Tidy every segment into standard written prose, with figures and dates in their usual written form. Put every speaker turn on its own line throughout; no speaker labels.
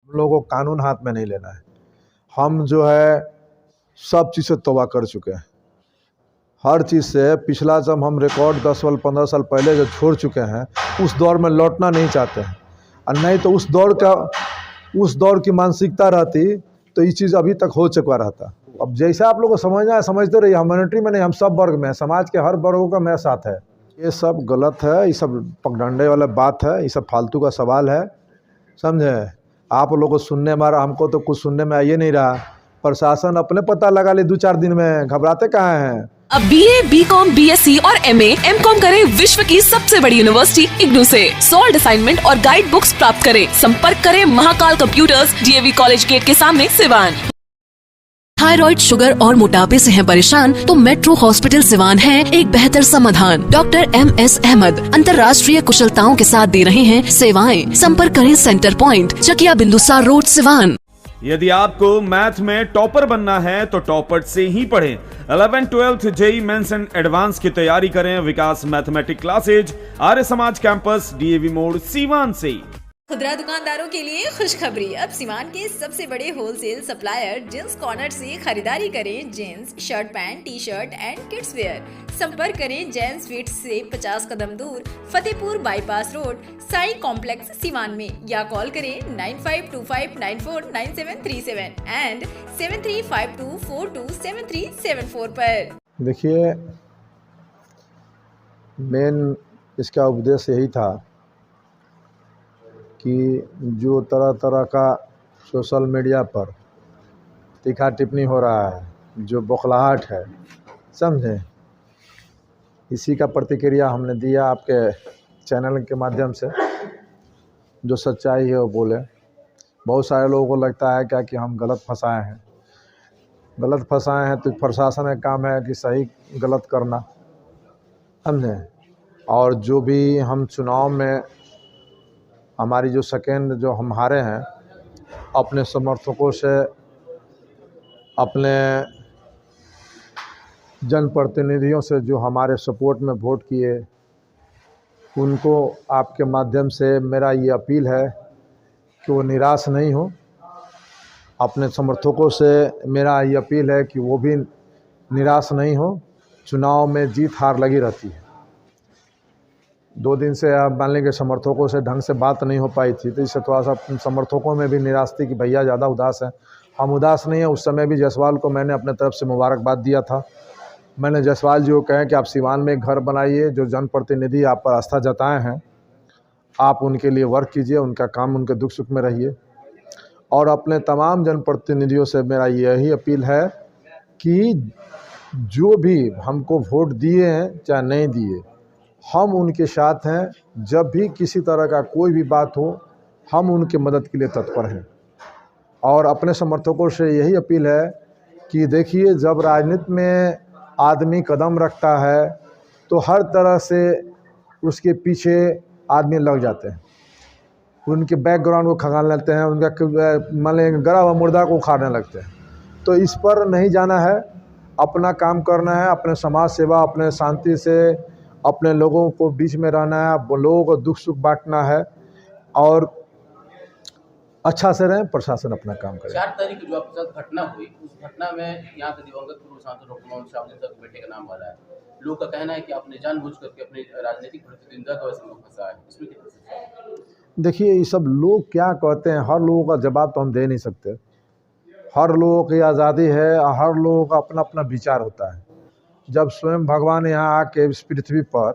हम लोगों को कानून हाथ में नहीं लेना है। हम जो है सब चीज़ से तौबा कर चुके हैं, हर चीज़ से। पिछला जब हम रिकॉर्ड 10 साल 15 साल पहले जो छोड़ चुके हैं, उस दौर में लौटना नहीं चाहते हैं। और नहीं तो उस दौर की मानसिकता रहती तो ये चीज़ अभी तक हो चुका रहता। अब जैसा आप लोगों को समझना है समझते रहिए। हम मिलिट्री में नहीं, हम सब वर्ग में, समाज के हर वर्गों का मेरा साथ है। ये सब गलत है, ये सब पगडंडे वाला बात है, ये सब फालतू का सवाल है, समझे। आप लोगों को सुनने में, हमको तो कुछ सुनने में आ ही नहीं रहा। प्रशासन अपने पता लगा ले 2-4 दिन में, घबराते कहाँ हैं।
अब BA, BCom, BSc और MA, MCom करें विश्व की सबसे बड़ी यूनिवर्सिटी इग्नू से। सॉल्ड असाइनमेंट और गाइड बुक्स प्राप्त करें। संपर्क करें Mahakal computers, DAV college gate के सामने, सिवान। थायराइड, शुगर और मोटापे से हैं परेशान तो मेट्रो हॉस्पिटल सिवान है एक बेहतर समाधान। डॉक्टर MS अहमद अंतर्राष्ट्रीय कुशलताओं के साथ दे रहे हैं सेवाएं। संपर्क करें centre point, Chakia Bindusar road, Siwan.
यदि आपको मैथ में टॉपर बनना है तो टॉपर से ही पढ़ें। 11th 12th JEE mains and advance की तैयारी करें विकास mathematics classes, Arya Samaj campus, DAV मोड़, सीवान से।
खुदरा दुकानदारों के लिए खुशखबरी। अब सीवान के सबसे बड़े होलसेल सप्लायर जींस कॉर्नर से खरीदारी करें jeans, shirt, pant, T-shirt and kids wear. संपर्क करें जैन स्वीट्स से 50 कदम दूर, Fatehpur bypass road, Sai complex, Siwan में, या कॉल करें 9525949737 एंड 7352427374 पर।
देखिए, मेन इसका उद्देश्य यही था कि जो तरह तरह का सोशल मीडिया पर तीखा टिप्पणी हो रहा है, जो बौखलाहट है, समझे, इसी का प्रतिक्रिया हमने दिया आपके चैनल के माध्यम से। जो सच्चाई है वो बोले। बहुत सारे लोगों को लगता है क्या कि हम गलत फंसाए हैं। गलत फंसाए हैं तो प्रशासन का काम है कि सही गलत करना, समझे। और जो भी हम चुनाव में हमारी जो सेकेंड जो हम हारे हैं, अपने समर्थकों से, अपने जनप्रतिनिधियों से जो हमारे सपोर्ट में वोट किए, उनको आपके माध्यम से मेरा ये अपील है कि वो निराश नहीं हो। अपने समर्थकों से मेरा ये अपील है कि वो भी निराश नहीं हो। चुनाव में जीत हार लगी रहती है। 2 दिन से आप मान लेंगे समर्थकों से ढंग से बात नहीं हो पाई थी, तो इससे थोड़ा सा समर्थकों में भी निराश थी कि भैया ज़्यादा उदास है। हम उदास नहीं है। उस समय भी जायसवाल को मैंने अपने तरफ से मुबारकबाद दिया था। मैंने जायसवाल जी को कहा कि आप सिवान में एक घर बनाइए, जो जनप्रतिनिधि आप पर आस्था जताए हैं, आप उनके लिए वर्क कीजिए, उनका काम, उनके दुख सुख में रहिए। और अपने तमाम जनप्रतिनिधियों से मेरा यही अपील है कि जो भी हमको वोट दिए हैं चाहे नहीं दिए, हम उनके साथ हैं। जब भी किसी तरह का कोई भी बात हो, हम उनके मदद के लिए तत्पर हैं। और अपने समर्थकों से यही अपील है कि देखिए, जब राजनीति में आदमी कदम रखता है तो हर तरह से उसके पीछे आदमी लग जाते हैं, उनके बैकग्राउंड को खंगाल लेते हैं, उनका मान लें गड़ा हुआ मुर्दा को उखाड़ने लगते हैं। तो इस पर नहीं जाना है, अपना काम करना है, अपने समाज सेवा, अपने शांति से अपने लोगों को बीच में रहना है, लोगों को दुख सुख बांटना है और अच्छा से रहें। प्रशासन अपना काम करे।
4 तारीख जो आपके साथ घटना हुई, उस घटना में यहाँ के दिवंगत पूर्व सांसद डॉक्टर मोहम्मद शाहबुद्दीन साहब के बेटे का नाम आ रहा है। लोगों का कहना है कि आपने जानबूझ करके अपनी राजनीतिक प्रतिद्वंद्विता को ऐसे में फंसा है, इसमें कितना सच है?
देखिए, ये सब लोग क्या कहते हैं, हर लोगों का जवाब तो हम दे नहीं सकते। हर लोगों की आज़ादी है, हर लोगों का अपना अपना विचार होता है। जब स्वयं भगवान यहाँ आके इस पृथ्वी पर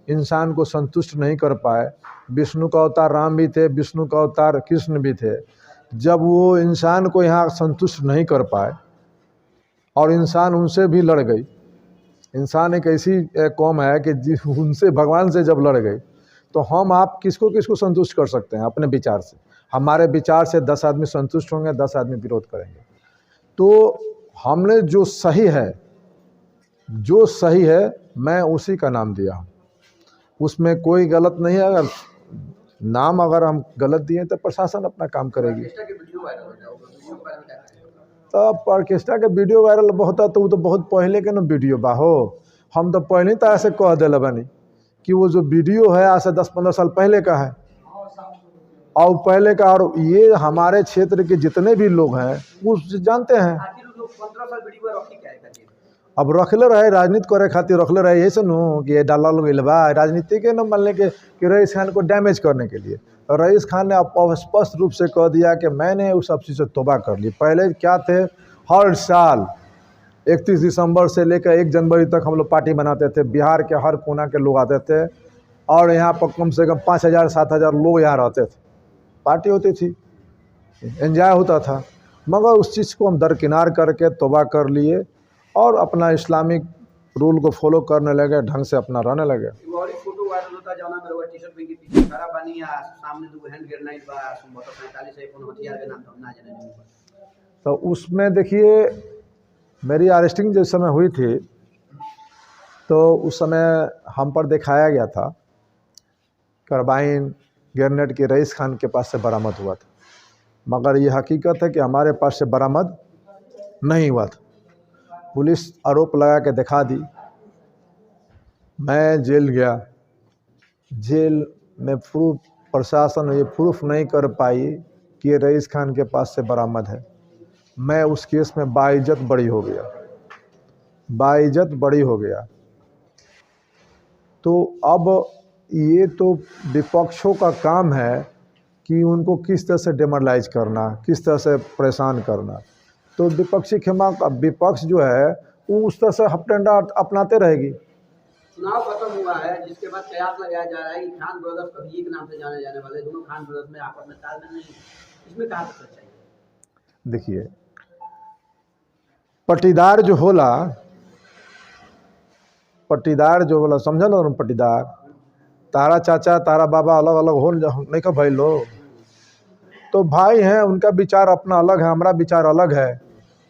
इंसान को संतुष्ट नहीं कर पाए, विष्णु का अवतार राम भी थे, विष्णु का अवतार कृष्ण भी थे, जब वो इंसान को यहाँ संतुष्ट नहीं कर पाए और इंसान उनसे भी लड़ गई। इंसान एक ऐसी कौम है कि उनसे, भगवान से जब लड़ गई, तो हम आप किसको किसको संतुष्ट कर सकते हैं अपने विचार से। हमारे विचार से 10 आदमी संतुष्ट होंगे, 10 आदमी विरोध करेंगे। तो हमने जो सही है मैं उसी का नाम दिया हूँ, उसमें कोई गलत नहीं है। अगर नाम हम गलत दिए तो प्रशासन अपना काम करेगी। तो ऑर्केस्ट्रा के वीडियो वायरल होता तो वो तो बहुत पहले के ना वीडियो बा हो। हम तो पहले ही तरह से कह दिले बानी कि वो जो वीडियो है आज से 10-15 साल पहले का है। और पहले का, और ये हमारे क्षेत्र के जितने भी लोग हैं वो जानते हैं। अब रखले रहे राजनीति करे खातिर रखले रहे, यही सुनू कि ये डालल गइल बा राजनीति के न मान के कि रईस खान को डैमेज करने के लिए। तो रईस खान ने स्पष्ट रूप से कह दिया कि मैंने उस सब चीज़ से तौबा कर ली। पहले क्या थे, हर साल 31 दिसंबर से लेकर 1 जनवरी तक हम लोग पार्टी बनाते थे, बिहार के हर कोना के लोग आते थे और यहाँ पर कम से कम 5,000-7,000 लोग यहाँ रहते थे, पार्टी होती थी, एंजॉय होता था। मगर उस चीज़ को हम दरकिनार करके तौबा कर लिए और अपना इस्लामिक रूल को फॉलो करने लगे, ढंग से अपना रहने लगे।
फोटो वायरल होता जौना में रउआ टी-शर्ट पहन के पीछे खड़ा बानी आ सामने दो हैंड ग्रेनेड बा, मोटर 45 है, कोनो हथियार के नाम तो हम ना जाने।
तो उसमें देखिए मेरी अरेस्टिंग जिस समय हुई थी तो उस समय हम पर दिखाया गया था कार्बाइन ग्रेनेड के रईस खान के पास से बरामद हुआ था, मगर ये हकीकत है कि हमारे पास से बरामद नहीं हुआ था। पुलिस आरोप लगा के दिखा दी, मैं जेल गया, जेल में प्रूफ प्रशासन ये प्रूफ नहीं कर पाई कि ये रईस खान के पास से बरामद है। मैं उस केस में बाइज्जत बरी हो गया, बाइज्जत बरी हो गया। तो अब ये तो विपक्षों का काम है कि उनको किस तरह से डिमोरलाइज करना, किस तरह से परेशान करना। तो विपक्षी खेमा का विपक्ष जो है वो उस तरह से हपटंडा अपनाते रहेगी।
चुनाव खत्म हुआ है जिसके बाद कयास लगाया जा रहा है कि खान ब्रदर्स कभी एक नाम से जाने जाने वाले दोनों खान ब्रदर्स में आपस में तालमेल नहीं, इसमें कहाँ तक सच्चाई है?
देखिए पट्टीदार जो होला, पट्टीदार जो होला समझल ना, पट्टीदार तारा चाचा तारा बाबा अलग अलग हो नहीं का भाई लोग, तो भाई हैं, उनका विचार अपना अलग है, हमारा विचार अलग है,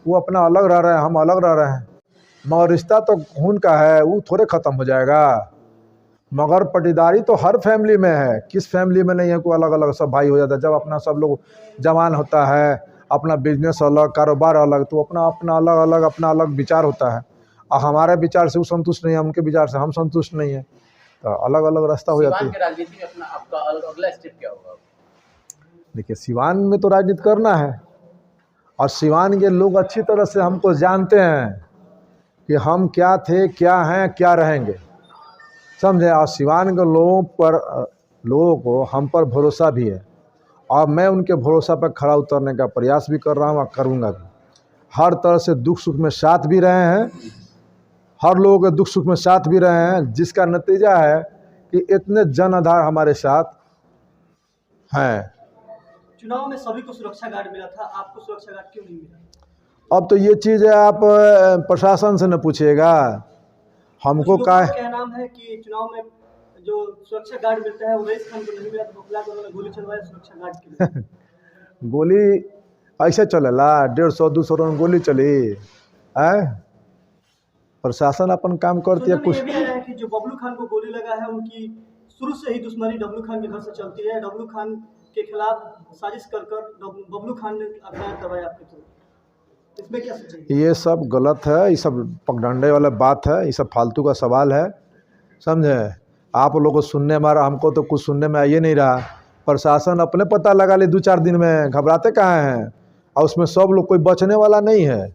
वो अपना अलग रह रहे हैं, हम अलग रह रहे हैं, मगर रिश्ता तो खून का है, वो थोड़े ख़त्म हो जाएगा। मगर पट्टीदारी तो हर फैमिली में है, किस फैमिली में नहीं है कोई अलग अलग सब भाई हो जाता है। जब अपना सब लोग जवान होता है, अपना बिजनेस अलग, कारोबार अलग, तो अपना अपना अलग अलग अपना अलग विचार होता है। और हमारे विचार से वो संतुष्ट नहीं है, उनके विचार से हम संतुष्ट नहीं है, तो अलग अलग रास्ता हो जाती है।
राजनीति में अपना आपका अगला स्टेप क्या होगा?
देखिए सिवान में तो राजनीति करना है और सिवान के लोग अच्छी तरह से हमको जानते हैं कि हम क्या थे, क्या हैं, क्या रहेंगे, समझे। और सिवान के लोगों को हम पर भरोसा भी है और मैं उनके भरोसा पर खड़ा उतरने का प्रयास भी कर रहा हूँ और करूँगा भी। हर तरह से दुख सुख में साथ भी रहे हैं, हर लोगों के दुख सुख में साथ भी रहे हैं, जिसका नतीजा है कि इतने जन आधार हमारे साथ हैं।
चुनाव में सभी को सुरक्षा गार्ड मिला था, आपको सुरक्षा गार्ड क्यों नहीं मिला?
अब तो ये चीज़ है आप प्रशासन से न पूछिएगा, हमको
क्या नाम है कि चुनाव में जो सुरक्षा गार्ड मिलता है वो रईस खान को नहीं मिला, तो बखला के उन्होंने गोली चलवाया सुरक्षा गार्ड के लिए।
गोली ऐसे चलेला, 150-200 रन गोली चली है। प्रशासन अपन काम करती है। कुछ
ये भी आया है कि जो बबलू खान को गोली लगा है उनकी शुरू से ही दुश्मनी डब्लू खान के घर से चलती है, डब्लू खान के खिलाफ साजिश कर बबलू खान ने अपराध करवाया आपके थ्रू, इसमें क्या सच्चाई?
ये सब गलत है, ये सब पगडंडे वाला बात है, ये सब फालतू का सवाल है, समझे। आप लोगों को सुनने में, हमको तो कुछ सुनने में आ ही नहीं रहा। प्रशासन अपने पता लगा ले 2-4 दिन में, घबराते कहाँ हैं। और उसमें सब लोग कोई बचने वाला नहीं है।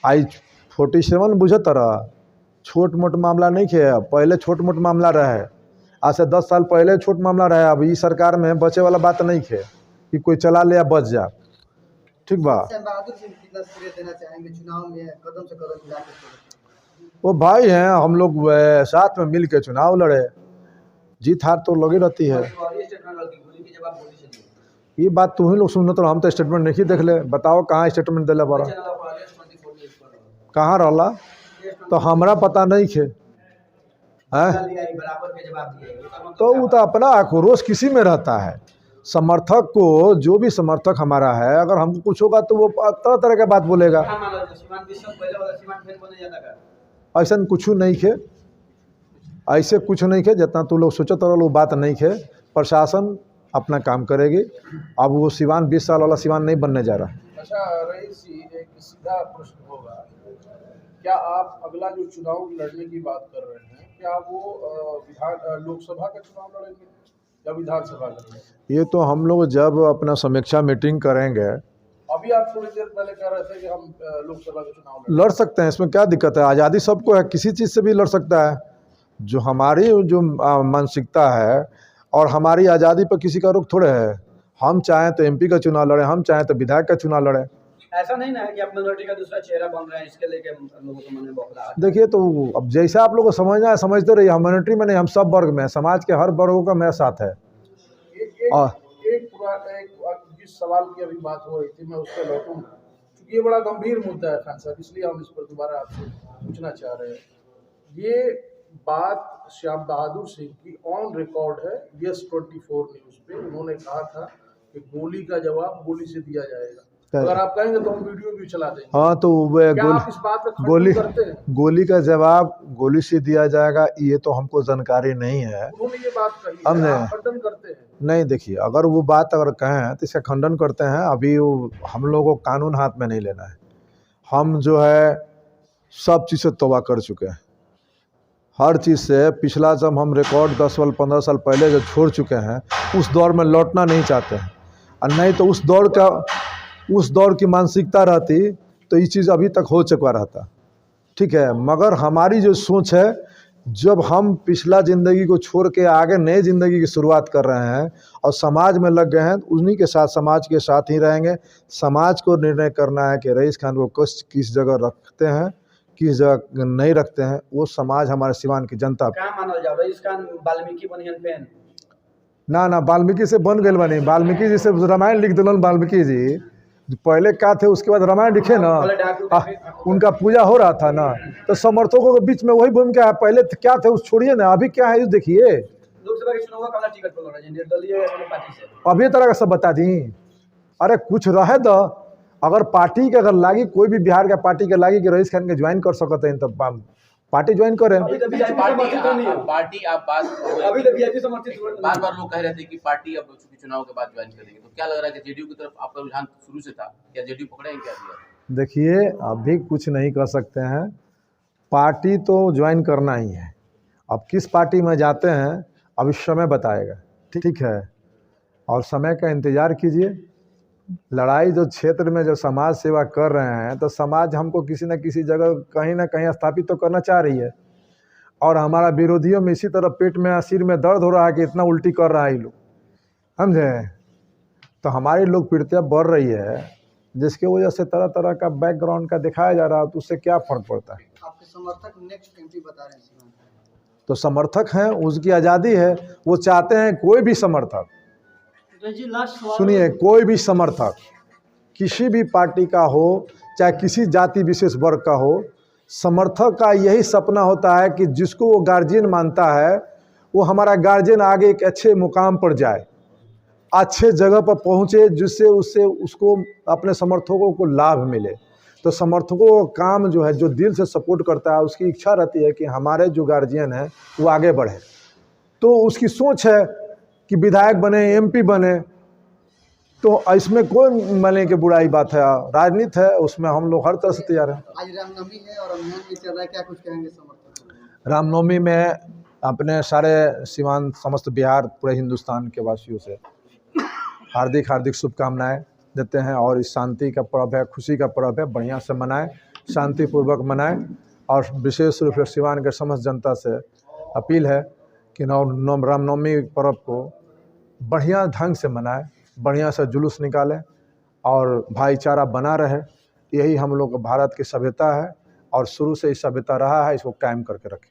आई 47 बुझत रहा, छोट मोट मामला नहीं है। पहले छोट मोट मामला रहे, आज से 10 साल पहले छोट मामला रहे। अब ये सरकार में बचे वाला बात नहीं है कि कोई चला ले या बच जा, ठीक बा।
बहादुर सिंह कितना श्रेय देना चाहेंगे चुनाव में कदम से कदम मिला के?
वो भाई हैं, हम लोग साथ में मिल के चुनाव लड़े, जीत हार तो लगी रहती है। ये बात तू ही लोग सुन, तो हम तो स्टेटमेंट नहीं देख ले, बताओ कहाँ स्टेटमेंट दिला बड़ा, कहाँ रहला, तो हमारा पता नहीं है। तो वो तो अपना आक्रोश किसी में रहता है। समर्थक को, जो भी समर्थक हमारा है, अगर हमको कुछ होगा तो वो तरह तरह का बात बोलेगा। ऐसा कुछ नहीं है, ऐसे कुछ नहीं है जितना तू लोग सोचो तो लोग बात नहीं है। प्रशासन अपना काम करेगी। अब वो सिवान 20 साल वाला सिवान नहीं बनने जा रहा।
अच्छा रईस जी, एक सीधा प्रश्न होगा, क्या आप अगला जो चुनाव लड़ने की बात कर रहे हैं, क्या वो लोकसभा का चुनाव लड़ेंगे? या विधानसभा लड़ रहे हैं?
ये तो हम लोग जब अपना समीक्षा मीटिंग करेंगे,
अभी आप थोड़ी देर पहले कह रहे थे कि हम लोकसभा के चुनाव
लड़ सकते हैं, इसमें क्या दिक्कत है। आज़ादी सबको है, किसी चीज़ से भी लड़ सकता है। जो हमारी जो मानसिकता है और हमारी आज़ादी पर किसी का रुख थोड़े है। हम चाहें तो एमपी का चुनाव लड़ें, हम चाहें तो विधायक का चुनाव लड़ें।
ऐसा नहीं ना है कि आप माइनॉरिटी का दूसरा चेहरा बन रहे हैं, इसके लेके लोगों के मन में बौखलाहट है।
देखिए, तो अब जैसा आप लोगों को समझना है समझते रहिए। हम माइनॉरिटी में नहीं, हम सब वर्ग में, समाज के हर वर्गों का मेरा साथ है।
एक जिस सवाल की अभी बात हो रही थी, मैं उस पर लौटूंगा क्योंकि ये बड़ा गंभीर मुद्दा है खान साहब, इसलिए हम इस पर दोबारा आपसे पूछना चाह रहे हैं। ये बात श्याम बहादुर सिंह की ऑन रिकॉर्ड है यस 24 न्यूज पे। उन्होंने कहा था कि गोली का जवाब गोली से दिया जाएगा। अगर आप कहेंगे तो हम वीडियो भी चला देंगे।
हाँ, तो
क्या आप इस बात पे
गोली
करते हैं?
गोली का जवाब गोली से दिया जाएगा, ये तो हमको जानकारी नहीं है।
उन्होंने ये बात कही है,
हमने
आप खंडन करते हैं?
नहीं, देखिए, अगर वो बात अगर कहें तो इसका खंडन करते हैं। अभी वो हम लोगों को कानून हाथ में नहीं लेना है। हम जो है सब चीज़ से तौबा कर चुके हैं, हर चीज़ से। पिछला जब हम रिकॉर्ड 10 साल 15 साल पहले जो छोड़ चुके हैं, उस दौर में लौटना नहीं चाहते हैं। और नहीं तो उस दौर की मानसिकता रहती तो ये चीज़ अभी तक हो चुका रहता, ठीक है। मगर हमारी जो सोच है, जब हम पिछला ज़िंदगी को छोड़ के आगे नए ज़िंदगी की शुरुआत कर रहे हैं और समाज में लग गए हैं, उन्हीं के साथ, समाज के साथ ही रहेंगे। समाज को निर्णय करना है कि रईस खान को किस जगह रखते हैं, किस जगह नहीं रखते हैं। वो समाज, हमारे सिवान की जनता।
क्या मानल जाओ, रईस खान वाल्मीकि बनियन पेन?
ना, वाल्मीकि से बन गए बनी। वाल्मीकि जी से रामायण लिख दिलन। वाल्मीकि जी पहले क्या थे, उसके बाद रामायण लिखे ना। उनका पूजा हो रहा था ना, तो समर्थकों के बीच में वही भूमिका है। पहले क्या थे उस छोड़िए ना, अभी क्या है देखिए।
लोकसभा के चुनाव का टिकट पर लड़ रहे हैं निर्दलीय पार्टी से।
अभी तरह का सब बता दी। अरे कुछ रहे तो, अगर पार्टी के अगर लागी, कोई भी बिहार का पार्टी के लागी कि रईस खान के ज्वाइन कर सकते हैं, तो पार्टी ज्वाइन करें।
अभी तो वीआईपी समर्थित नहीं है।
पार्टी आप बात
अभी तो वीआईपी समर्थित
बार लोग कह रहे थे कि पार्टी अब चुनाव के बाद ज्वाइन करेंगे, तो क्या लग रहा है कि जेडीयू की तरफ आपका रुझान शुरू से था, क्या जेडीयू पकड़ेंगे क्या दिया?
देखिए, अभी कुछ नहीं कर सकते हैं। पार्टी तो ज्वाइन करना ही है। अब किस पार्टी में जाते हैं अभी समय बताएगा, ठीक है। और समय का इंतज़ार कीजिए। लड़ाई जो क्षेत्र में जो समाज सेवा कर रहे हैं, तो समाज हमको किसी न किसी जगह कहीं ना कहीं स्थापित तो करना चाह रही है। और हमारा विरोधियों में इसी तरह पेट में, सिर में दर्द हो रहा है कि इतना उल्टी कर रहा है ये लोग, समझे। तो हमारी लोकप्रियता बढ़ रही है, जिसके वजह से तरह तरह का बैकग्राउंड का दिखाया जा रहा है, तो उससे क्या फ़र्क पड़ता है।
आपके समर्थक नेक्स्ट एमपी बता रहे हैं।
तो समर्थक हैं, उसकी आज़ादी है। वो चाहते हैं कोई भी समर्थक, सुनिए, कोई भी समर्थक किसी भी पार्टी का हो, चाहे किसी जाति विशेष वर्ग का हो, समर्थक का यही सपना होता है कि जिसको वो गार्जियन मानता है, वो हमारा गार्जियन आगे एक अच्छे मुकाम पर जाए, अच्छे जगह पर पहुँचे, जिससे उसको अपने समर्थकों को लाभ मिले। तो समर्थकों का काम जो है, जो दिल से सपोर्ट करता है, उसकी इच्छा रहती है कि हमारे जो गार्जियन हैं वो आगे बढ़े। तो उसकी सोच है कि विधायक बने, एमपी बने। तो इसमें कोई माने की बुराई बात है, राजनीति है, उसमें हम लोग हर तरह से तैयार हैं।
आज रामनवमी है और अभियान भी चल रहा है, क्या कुछ कहेंगे समर्थक?
रामनवमी में अपने सारे सीमांत, समस्त बिहार, पूरे हिंदुस्तान के वासियों से हार्दिक शुभकामनाएं देते हैं। और इस शांति का पर्व है, खुशी का पर्व है, बढ़िया से मनाएं, शांतिपूर्वक मनाएं। और विशेष रूप से सिवान के समस्त जनता से अपील है कि रामनवमी पर्व को बढ़िया ढंग से मनाएं, बढ़िया से जुलूस निकालें और भाईचारा बना रहे। यही हम लोग भारत की सभ्यता है और शुरू से इस सभ्यता रहा है, इसको कायम करके रखें।